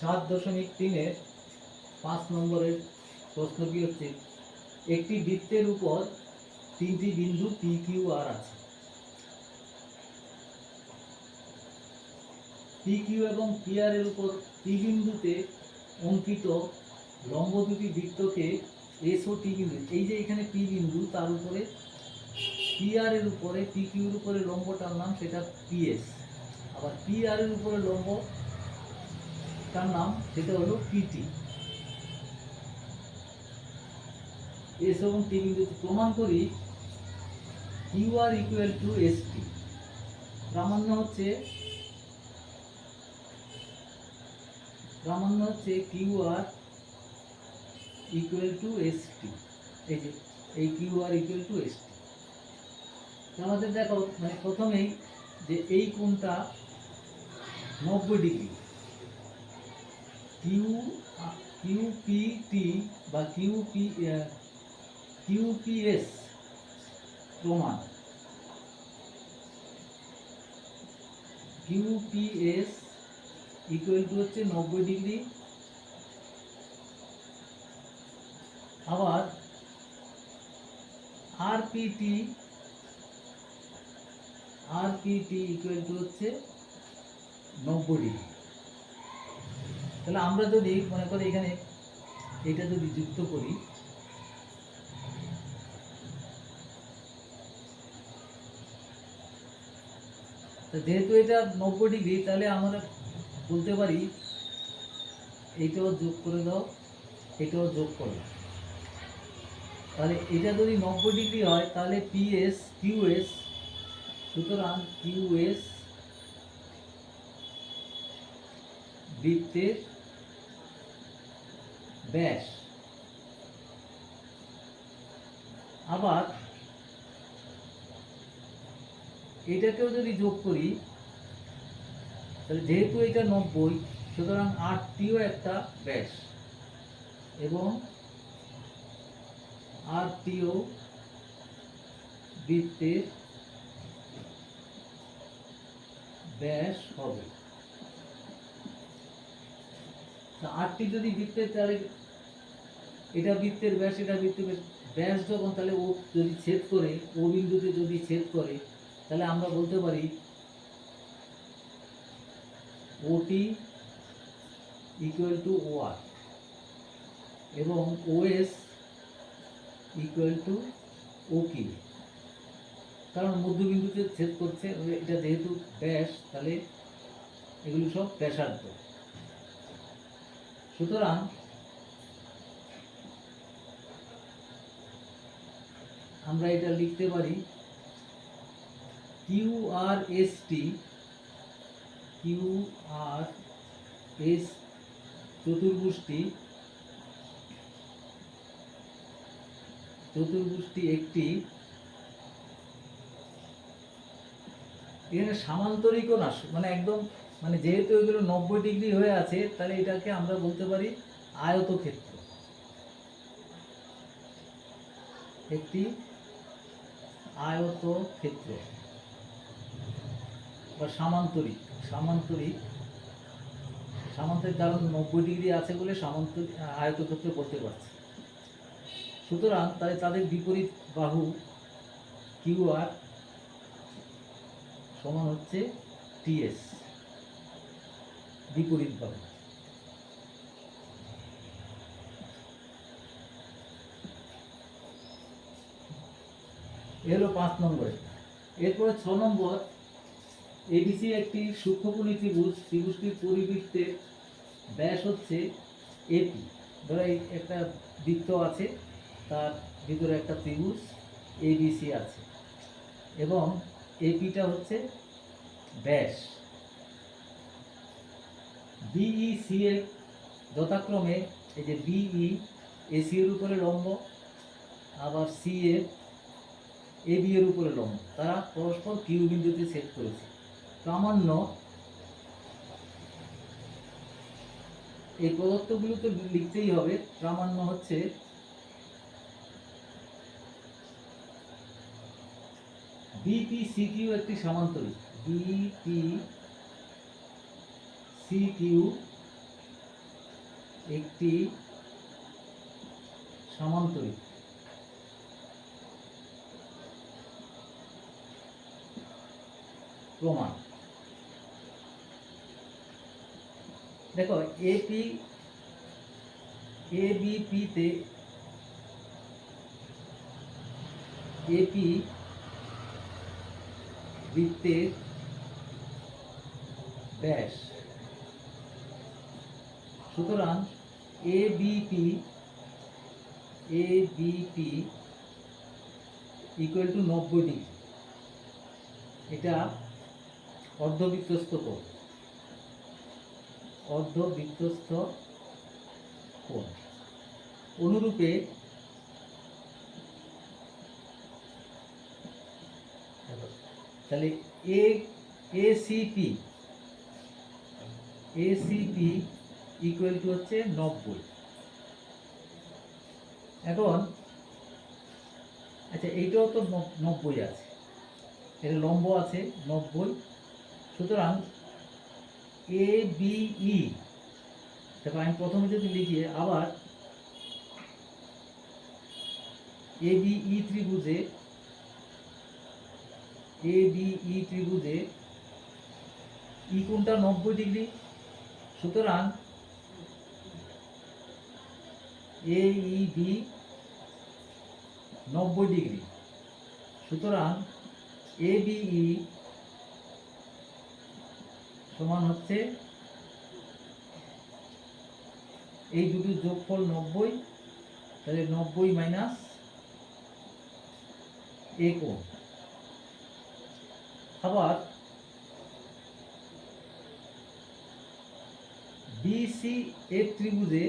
7.3-এর 5 নম্বরের প্রশ্নটি হচ্ছে, একটি বৃত্তের উপর 3টি বিন্দু পি কিউ আর আছে। পি কিউ এবং পি আর এর উপর পি বিন্দুতে অঙ্কিত লম্ব দুটি বৃত্তকে এস ও টি বিন্দু, এই যে এখানে পি বিন্দু, তার উপরে পি আর এর উপরে পি কিউর উপরে লম্বটার নাম সেটা পিএস, আবার পি আর এর উপরে লম্বটার নাম সেটা হলো পিটি। এস এবং টি বিন্দু প্রমাণ করি Q R equal to S T. প্রামাণ্য হচ্ছে Q R equal to S T. এই যে এই Q R equal to S T. আমাদের দেখো মানে প্রথমেই যে এই কোণটা 90 ডিগ্রি, কিউপিটি বা কিউপিএস প্রমাণ। কিউপিএস ইকুয়াল টু হচ্ছে 90 ডিগ্রি। আবার আরপিটি ইকুয়াল টু হচ্ছে 90 ডিগ্রি। তাহলে আমরা যদি মনে করি এখানে এটা যদি যুক্ত করি, যেহেতু এটা 90 ডিগ্রি, তাহলে আমরা বলতে পারি এইটাও যোগ করে দাও, এটাও যোগ করো। তাহলে এটা যদি 90 ডিগ্রি হয় তাহলে কিউএস, সুতরাং কিউএস বৃত্তের ব্যাস। আবার এটাকেও যদি যোগ করি, তাহলে যেহেতু এটা 90, সুতরাং 8টিও একটা ব্যাস এবং 8টিও বৃত্তের ব্যাস হবে। 8টি যদি বৃত্তের, তাহলে এটা বৃত্তের ব্যাস, এটা বৃত্তের ব্যাস যখন, তাহলে ও যদি ছেদ করে, ও বিন্দুতে যদি ছেদ করে, তাহলে আমরা বলতে পারি ওটি ইকুয়াল টু ও আর এবং OS equal to O Q. কারণ মধ্যবিন্দুতে ছেদ করছে, এটা যেহেতু ব্যাস, তাহলে এগুলো সব ব্যাসার্ধ। সুতরাং আমরা এটা লিখতে পারি কিউ আর এস চতুর্ভুজটি একটি, এখানে সামান্তরিকও না, মানে একদম, মানে যেহেতু এগুলো 90 ডিগ্রি হয়ে আছে, তাহলে এটাকে আমরা বলতে পারি আয়তক্ষেত্র, একটি আয়তক্ষেত্র বা সামান্তরিক। কারণ 90 ডিগ্রি আছে বলে সামান্তরিক আয়তক্ষেত্র করতে পারছে। সুতরাং তাহলে তাদের বিপরীত বাহু কিউ আর সমান হচ্ছে টিএস, বিপরীত বাহু। এ হলো 5 নম্বরে। এরপরে 6 নম্বর, এবিসি একটি সূক্ষ্মকোণী ত্রিভুজ, ত্রিভুজটির পরিবৃত্তের ব্যাস হচ্ছে এপি। ধরো এই একটা বৃত্ত আছে, তার ভিতরে একটা ত্রিভুজ এবিসি আছে এবং এপিটা হচ্ছে ব্যাস। বিই সি এর যথাক্রমে, এই যে বিই এসি এর উপরে লম্ব, আবার সি এর এবি এর উপরে লম্ব, তারা পরস্পর কিউ বিন্দুতে ছেদ করেছে। প্রামাণ্য, এই প্রদত্তগুলো তো লিখতেই হবে। প্রামাণ্য হচ্ছে বিপি সি কিউ একটি সামান্তরিক, বিপি সি কিউ একটি সামান্তরিক প্রমাণ। দেখো এবিপিতে এপি বৃত্তের ব্যাস, সুতরাং এবিপি ইকুয়াল টু 90 ডিগ্রি। এটা অর্ধবৃত্তস্থ কোণ, অর্ধবৃত্তস্থ কোণ। অনুরূপে তাহলে এসিপি ইকুয়াল টু হচ্ছে 90। এখন আচ্ছা, এইটাও তো 90 আছে, এর লম্ব আছে 90, সুতরাং এ বিই, দেখো আমি প্রথমে যদি লিখি আবার এবিই ত্রিভুজে ই কোণটা 90 ডিগ্রি, সুতরাং এইবি 90 ডিগ্রি, সুতরাং এবিই সমান হচ্ছে এই দুটোর যোগফল 90, তাহলে 90 মাইনাস এ কোণ। আবার বিসিএফ ত্রিভুজে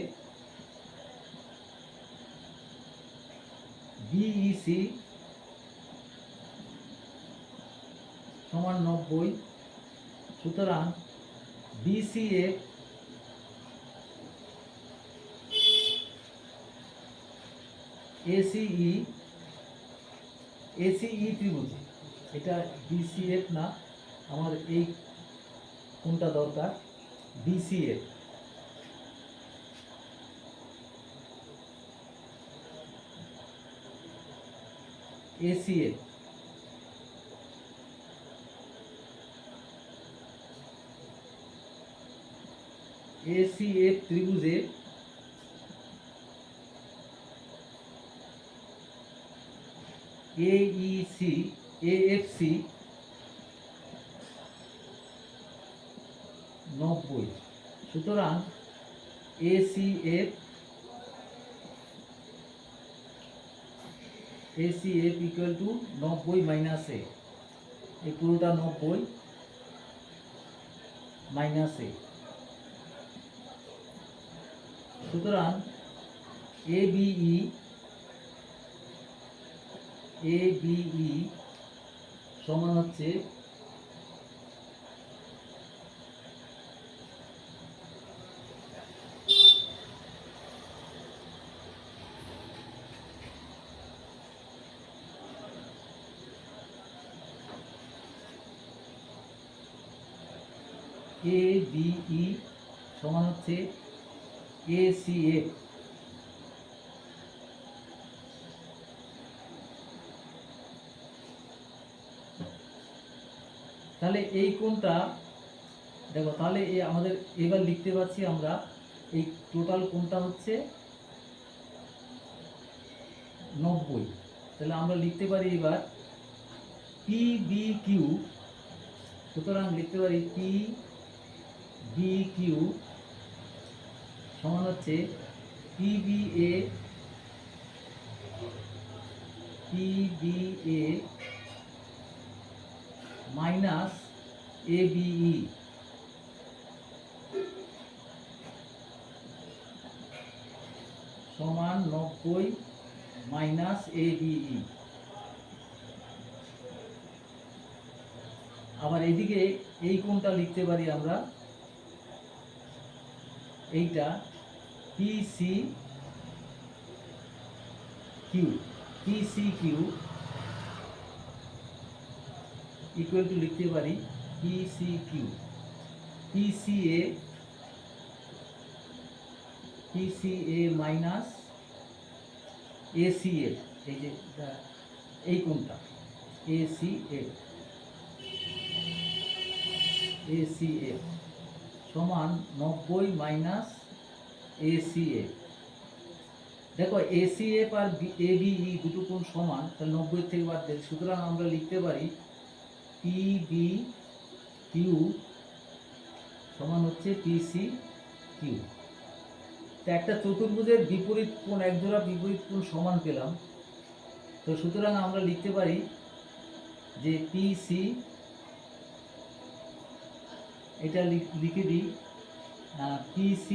বিইসি সমান 90, সুতরাং বিসিএফ এসিই ত্রিভুজে, এটা বিসিএফ না, আমার এই কোনটা দরকার, বিসিএফ এসিএফ ত্রিভুজে এএফসি 90, সুতরাং এসিএফ ইকুয়াল টু 90 মাইনাস এ, এই পুরোটা 90 মাইনাস এ, সুতরাং এবিই সমান হচ্ছে এবিই সমান হচ্ছে এসিএফ, তাহলে এই কোণটা দেখো, তাহলে এই আমাদের এবার লিখতে পাচ্ছি আমরা এই টোটাল কোণটা হচ্ছে 90, তাহলে আমরা লিখতে পারি এবার PBQ, সুতরাং লিখতে পারি PBQ সমান হচ্ছে PBA মাইনাস ABE সমান 90 মাইনাস ABE। আবার এদিকে এই কোণটা লিখতে পারি আমরা, এইটা PCQ ইকুয়াল টু লিখতে পারি PCA PCA মাইনাস ACF, এই যে এই কোণটা ACF সমান 90 মাইনাস ACF। দেখো ACF আর ABE দুটো কোণ সমান, তাহলে 90 থেকে বাদ দেয়, সুতরাং আমরা লিখতে পারি PBQ সমান হচ্ছে PCQ। তো একটা চতুর্ভুজের বিপরীত কোণ, একজোড়া বিপরীত কোণ সমান পেলাম, তো সুতরাং আমরা লিখতে পারি যে PC, এটা লিখে দিই PC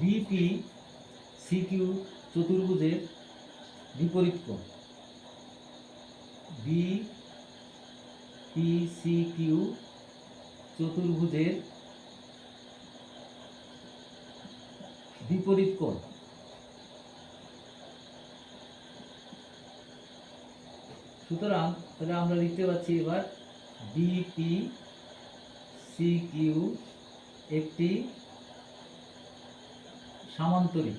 BPCQ চতুর্ভুজের বিপরীত কোণ, BPCQ চতুর্ভুজের বিপরীত কোণ। সুতরাং তাহলে আমরা লিখতে পাচ্ছি এবার BPCQ একটি সামান্তরিক।